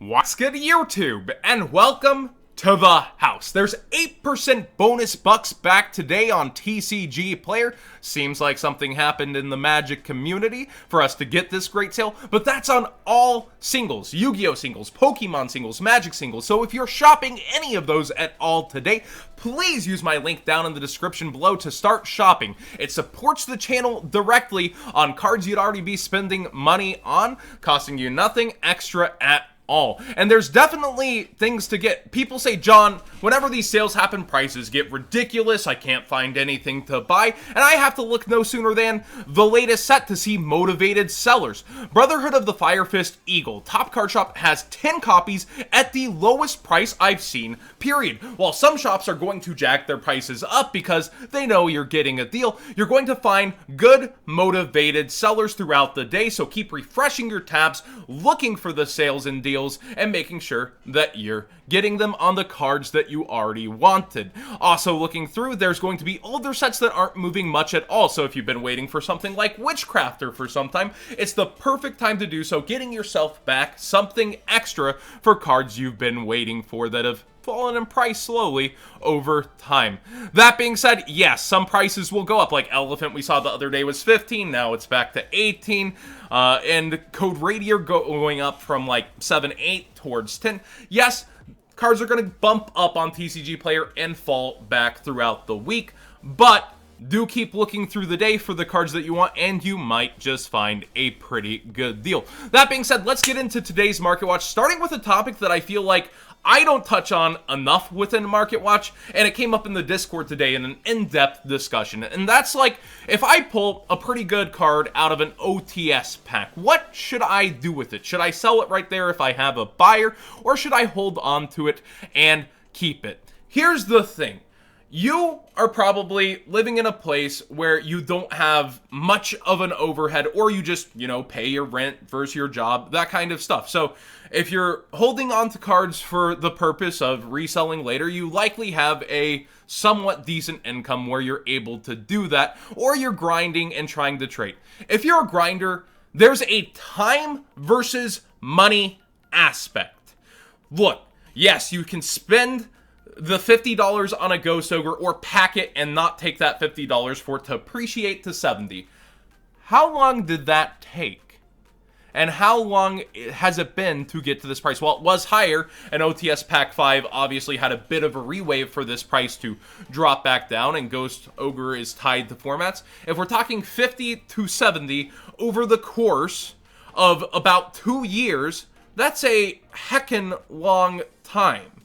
What's good, YouTube, and welcome to the house. There's 8% bonus bucks back today on TCG Player. Seems like something happened in the Magic community for us to get this great sale, but that's on all singles, Yu-Gi-Oh singles, Pokemon singles, Magic singles. So if you're shopping any of those at all today, please use my link down in the description below to start shopping. It supports the channel directly on cards you'd already be spending money on, costing you nothing extra at all. And there's definitely things to get. People say, John, whenever these sales happen, prices get ridiculous. I can't find anything to buy. And I have to look no sooner than the latest set to see motivated sellers. Brotherhood of the Fire Fist Eagle. Top Card Shop has 10 copies at the lowest price I've seen, period. While some shops are going to jack their prices up because they know you're getting a deal, you're going to find good motivated sellers throughout the day. So keep refreshing your tabs, looking for the sales and deals, and making sure that you're getting them on the cards that you already wanted. Also looking through, there's going to be older sets that aren't moving much at all, so if you've been waiting for something like Witchcrafter for some time, it's the perfect time to do so, getting yourself back something extra for cards you've been waiting for that have fallen in price slowly over time. That being said, yes, some prices will go up. Like Elephant we saw the other day was 15, now it's back to 18. And Code Radier going up from like 7, 8 towards 10. Yes, cards are going to bump up on TCG Player and fall back throughout the week, but do keep looking through the day for the cards that you want, and you might just find a pretty good deal. That being said, let's get into today's Market Watch, starting with a topic that I feel like I don't touch on enough within Market Watch, and it came up in the Discord today in an in-depth discussion, and that's like, if I pull a pretty good card out of an OTS pack, what should I do with it? Should I sell it right there if I have a buyer, or should I hold on to it and keep it? Here's the thing. You are probably living in a place where you don't have much of an overhead, or you just, pay your rent versus your job, that kind of stuff. So if you're holding on to cards for the purpose of reselling later, you likely have a somewhat decent income where you're able to do that, or you're grinding and trying to trade. If you're a grinder, there's a time versus money aspect. Look, yes, you can spend the $50 on a Ghost Ogre or pack it and not take that $50 for it to appreciate to 70. How long did that take? And how long has it been to get to this price? Well, it was higher, and OTS Pack 5 obviously had a bit of a rewave for this price to drop back down, and Ghost Ogre is tied to formats. If we're talking 50 to 70 over the course of about 2 years, that's a heckin' long time.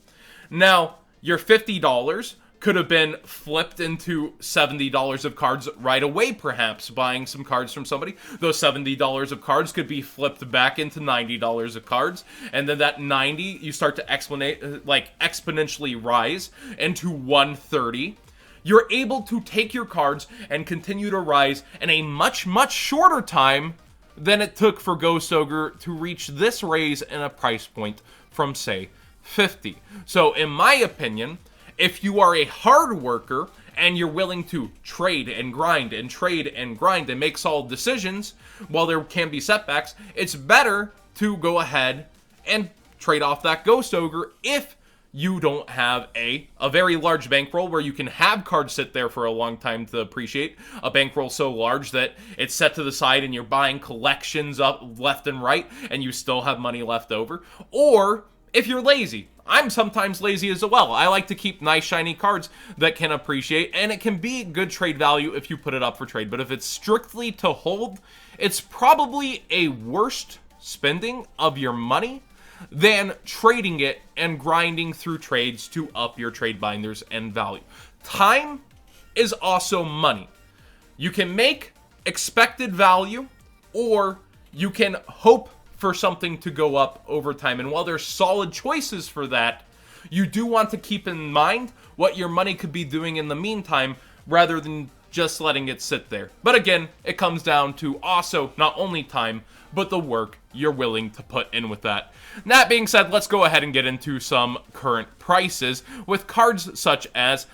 Now, your $50 could have been flipped into $70 of cards right away, perhaps, buying some cards from somebody. Those $70 of cards could be flipped back into $90 of cards, and then that 90, you start to exponentially rise into 130. You're able to take your cards and continue to rise in a much, much shorter time than it took for Ghost Ogre to reach this raise in a price point from, say, 50. So in my opinion, if you are a hard worker and you're willing to trade and grind and trade and grind and make solid decisions, while there can be setbacks, it's better to go ahead and trade off that Ghost Ogre if you don't have a very large bankroll where you can have cards sit there for a long time to appreciate, a bankroll so large that it's set to the side and you're buying collections up left and right and you still have money left over. Or if you're lazy, I'm sometimes lazy as well. I like to keep nice shiny cards that can appreciate, and it can be good trade value if you put it up for trade. But if it's strictly to hold, it's probably a worse spending of your money than trading it and grinding through trades to up your trade binders and value. Time is also money. You can make expected value, or you can hope for something to go up over time. And while there's solid choices for that, you do want to keep in mind what your money could be doing in the meantime, rather than just letting it sit there. But again, it comes down to also not only time, but the work you're willing to put in with that. That being said, let's go ahead and get into some current prices with cards such as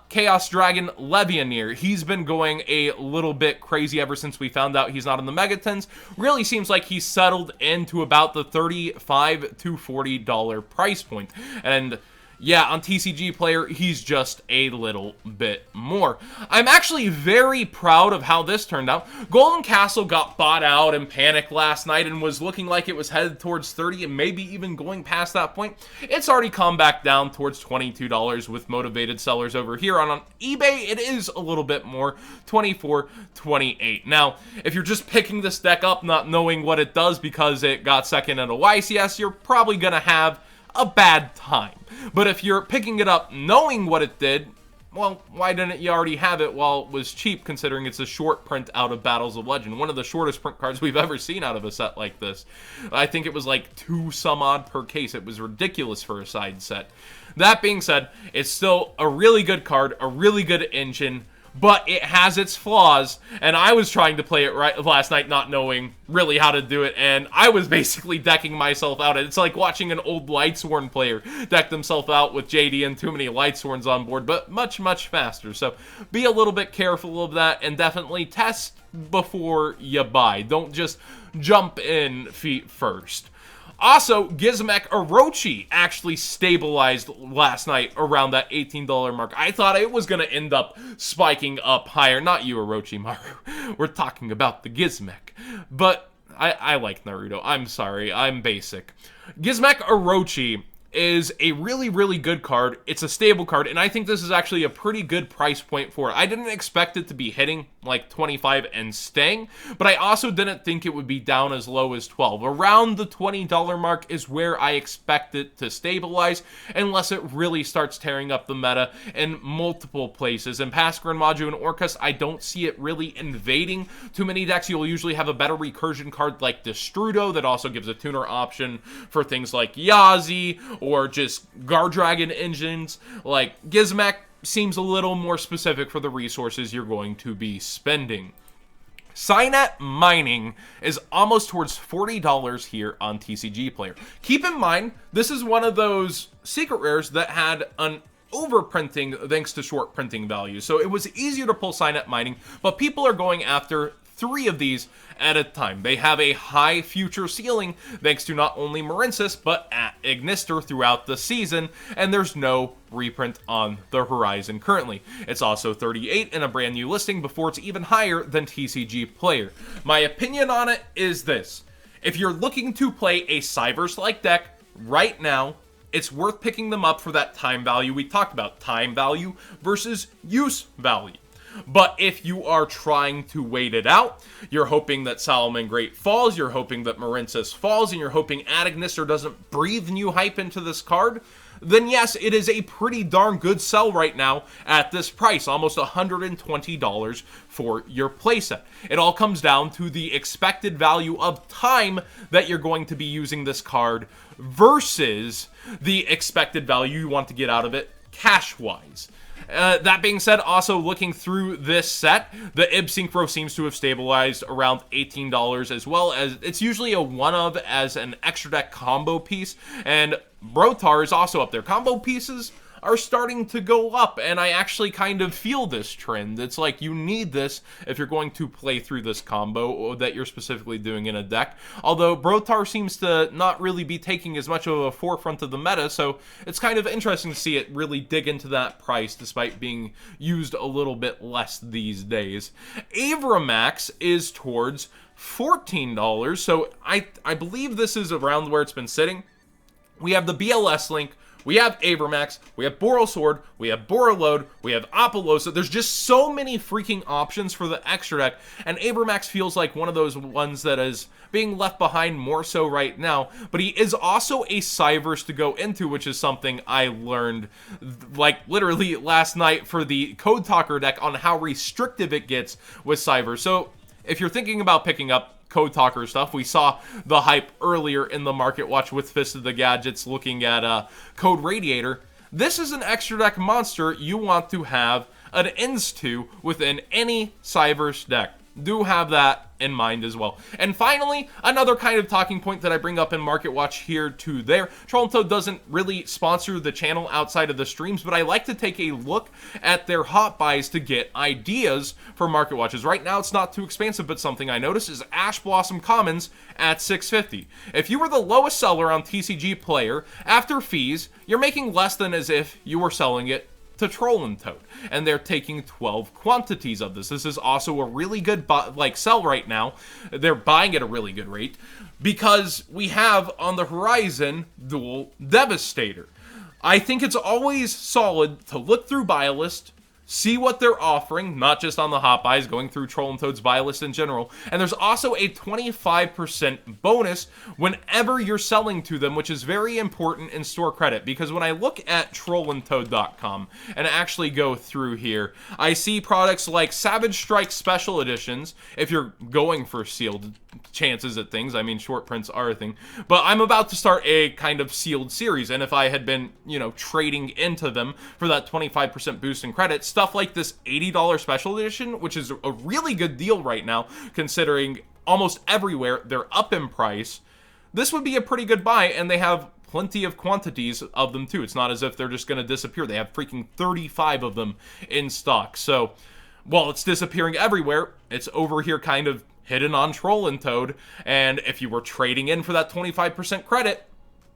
Chaos Dragon Levianeer. He's been going a little bit crazy ever since we found out he's not in the Megatons. Really seems like he's settled into about the $35 to $40 price point. And yeah, on TCG Player, he's just a little bit more. I'm actually very proud of how this turned out. Golden Castle got bought out and panicked last night and was looking like it was headed towards 30 and maybe even going past that point. It's already come back down towards $22 with motivated sellers over here. On eBay, it is a little bit more, $24, $28. Now, if you're just picking this deck up not knowing what it does because it got second at a YCS, you're probably going to have a bad time. But if you're picking it up knowing what it did, well, why didn't you already have it while it was cheap, considering it's a short print out of Battles of Legend? One of the shortest print cards we've ever seen out of a set like this. I think it was like 2 some odd per case. It was ridiculous for a side set. That being said, it's still a really good card, a really good engine, but it has its flaws, and I was trying to play it right last night not knowing really how to do it, and I was basically decking myself out. It's like watching an old Lightsworn player deck themselves out with JD and too many Lightsworns on board, but much, much faster. So be a little bit careful of that, and definitely test before you buy. Don't just jump in feet first. Also, Gizmek Orochi actually stabilized last night around that $18 mark. I thought it was going to end up spiking up higher. Not you, Orochimaru. We're talking about the Gizmek. But I like Naruto. I'm sorry. I'm basic. Gizmek Orochi is a really, really good card. It's a stable card, and I think this is actually a pretty good price point for it. I didn't expect it to be hitting like 25 and staying, but I also didn't think it would be down as low as 12. Around the $20 mark is where I expect it to stabilize, unless it really starts tearing up the meta in multiple places. In past Grand Maju and Orcus, I don't see it really invading too many decks. You'll usually have a better recursion card like Destrudo that also gives a tuner option for things like Yazi or just Gardragon engines. Like Gizmek seems a little more specific for the resources you're going to be spending. Cynet Mining is almost towards $40 here on TCG Player. Keep in mind, this is one of those secret rares that had an overprinting thanks to short printing value. So it was easier to pull Cynet Mining, but people are going after 3 of these at a time. They have a high future ceiling thanks to not only Marincis, but at Ignister throughout the season, and there's no reprint on the horizon currently. It's also 38 in a brand new listing before it's even higher than TCG Player. My opinion on it is this. If you're looking to play a Cyverse-like deck right now, it's worth picking them up for that time value we talked about. Time value versus use value. But if you are trying to wait it out, you're hoping that Solomon Great falls, you're hoping that Marincis falls, and you're hoping Ignister doesn't breathe new hype into this card, then yes, it is a pretty darn good sell right now at this price, almost $120 for your playset. It all comes down to the expected value of time that you're going to be using this card versus the expected value you want to get out of it cash-wise. That being said, also looking through this set, the Ib Synchro seems to have stabilized around $18 as well, as it's usually a one-of as an extra deck combo piece, and Brotar is also up there. Combo pieces are starting to go up, and I actually kind of feel this trend. It's like you need this if you're going to play through this combo that you're specifically doing in a deck. Although Brotar seems to not really be taking as much of a forefront of the meta, so it's kind of interesting to see it really dig into that price despite being used a little bit less these days. Avramax is towards $14, so I believe this is around where it's been sitting. We have the BLS link, we have Avramax, we have Borosword, we have Borreload, we have Apollosa. There's just so many freaking options for the extra deck, and Avramax feels like one of those ones that is being left behind more so right now, but he is also a Cyverse to go into, which is something I learned like literally last night for the Code Talker deck on how restrictive it gets with Cyverse. So if you're thinking about picking up Code Talker stuff, we saw the hype earlier in the Market Watch with Fist of the Gadgets looking at Code Radiator. This is an extra deck monster you want to have an inst within any Cyverse deck. Do have that in mind as well. And finally, another kind of talking point that I bring up in Market Watch here to there. Troll and Toad doesn't really sponsor the channel outside of the streams, but I like to take a look at their hot buys to get ideas for Market Watches. Right now, it's not too expensive, but something I noticed is Ash Blossom Commons at $6.50. If you were the lowest seller on TCG Player, after fees, you're making less than as if you were selling it to Troll and Toad, and they're taking 12 quantities of this. This is also a really good sell right now. They're buying at a really good rate because we have on the horizon Dual Devastator. I think it's always solid to look through buy list, see what they're offering, not just on the hot buys, going through Troll and Toad's buy list in general. And there's also a 25% bonus whenever you're selling to them, which is very important in store credit. Because when I look at trollandtoad.com and actually go through here, I see products like Savage Strike Special Editions, if you're going for sealed chances at things. I mean, short prints are a thing. But I'm about to start a kind of sealed series, and if I had been, trading into them for that 25% boost in credit, stuff like this $80 special edition, which is a really good deal right now, considering almost everywhere they're up in price, this would be a pretty good buy, and they have plenty of quantities of them too. It's not as if they're just going to disappear. They have freaking 35 of them in stock. So, while it's disappearing everywhere, it's over here kind of hidden on Troll and Toad, and if you were trading in for that 25% credit,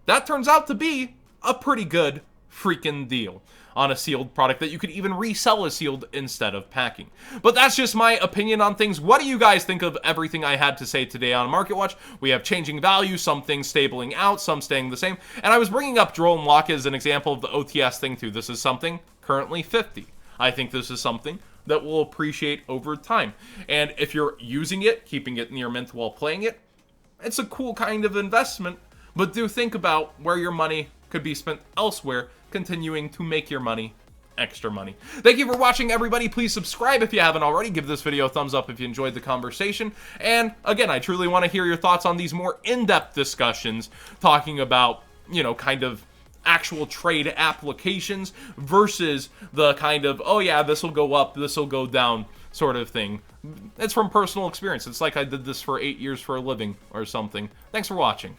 that turns out to be a pretty good freaking deal on a sealed product that you could even resell as sealed instead of packing. But that's just my opinion on things. What do you guys think of everything I had to say today on Market Watch? We have changing value, some things stabling out, some staying the same, and I was bringing up Drone Lock as an example of the OTS thing too. This is something currently 50. I think this is something that will appreciate over time. And if you're using it, keeping it near mint while playing it, it's a cool kind of investment, but do think about where your money could be spent elsewhere, continuing to make your money extra money. Thank you for watching, everybody. Please subscribe if you haven't already. Give this video a thumbs up if you enjoyed the conversation. And again, I truly want to hear your thoughts on these more in-depth discussions, talking about, kind of actual trade applications versus the kind of, oh yeah, this will go up, this will go down sort of thing. It's from personal experience. It's like I did this for 8 years for a living or something. Thanks for watching.